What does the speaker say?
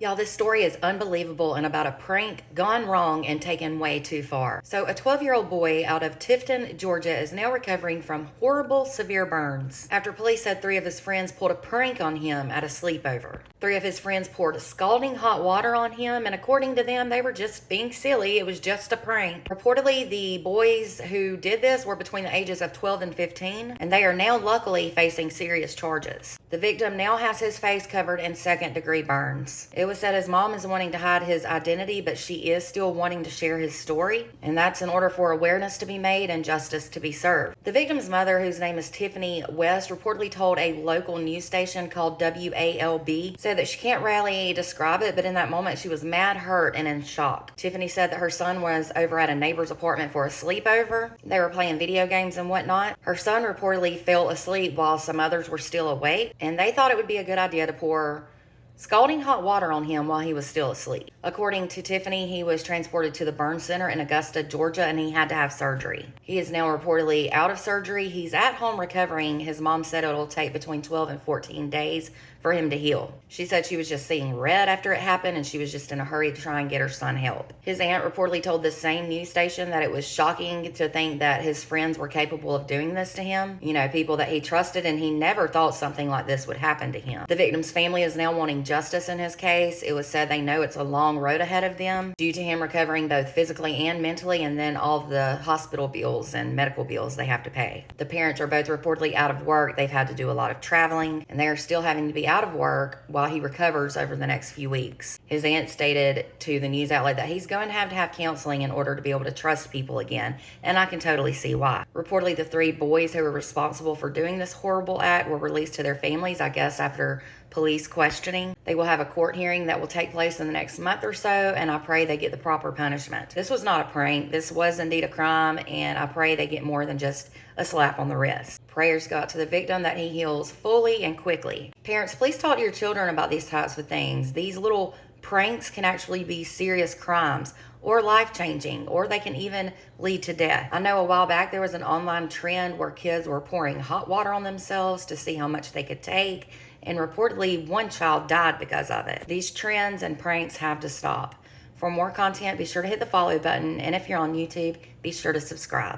Y'all, this story is unbelievable and about a prank gone wrong and taken way too far. So, a 12-year-old boy out of Tifton, Georgia is now recovering from horrible, severe burns after police said three of his friends pulled a prank on him at a sleepover. Three of his friends poured scalding hot water on him, and according to them, they were just being silly. It was just a prank. Reportedly, the boys who did this were between the ages of 12 and 15, and they are now luckily facing serious charges. The victim now has his face covered in second-degree burns. It was said his mom is wanting to hide his identity, but she is still wanting to share his story, and that's in order for awareness to be made and justice to be served. The victim's mother, whose name is Tiffany West, reportedly told a local news station called WALB, said that she can't really describe it, but in that moment she was mad, hurt, and in shock. Tiffany said that her son was over at a neighbor's apartment for a sleepover. They were playing video games and whatnot. Her son reportedly fell asleep while some others were still awake, and they thought it would be a good idea to pour scalding hot water on him while he was still asleep. According to Tiffany, he was transported to the burn center in Augusta, Georgia, and he had to have surgery. He is now reportedly out of surgery. He's at home recovering. His mom said it'll take between 12 and 14 days for him to heal. She said she was just seeing red after it happened, and she was just in a hurry to try and get her son help. His aunt reportedly told the same news station that it was shocking to think that his friends were capable of doing this to him. You know, people that he trusted, and he never thought something like this would happen to him. The victim's family is now wanting justice in his case. It was said they know it's a long road ahead of them due to him recovering both physically and mentally, and then all of the hospital bills and medical bills they have to pay. The parents are both reportedly out of work. They've had to do a lot of traveling, and they are still having to be out of work while he recovers over the next few weeks. His aunt stated to the news outlet that he's going to have counseling in order to be able to trust people again, and I can totally see why. Reportedly, the three boys who were responsible for doing this horrible act were released to their families, I guess, after police questioning. They will have a court hearing that will take place in the next month or so, and I pray they get the proper punishment. This was not a prank. This was indeed a crime, and I pray they get more than just a slap on the wrist. Prayers go out to the victim that he heals fully and quickly. Parents, please talk to your children about these types of things. These little pranks can actually be serious crimes or life-changing, or they can even lead to death. I know a while back there was an online trend where kids were pouring hot water on themselves to see how much they could take, and reportedly one child died because of it. These trends and pranks have to stop. For more content, be sure to hit the follow button, and if you're on YouTube, be sure to subscribe.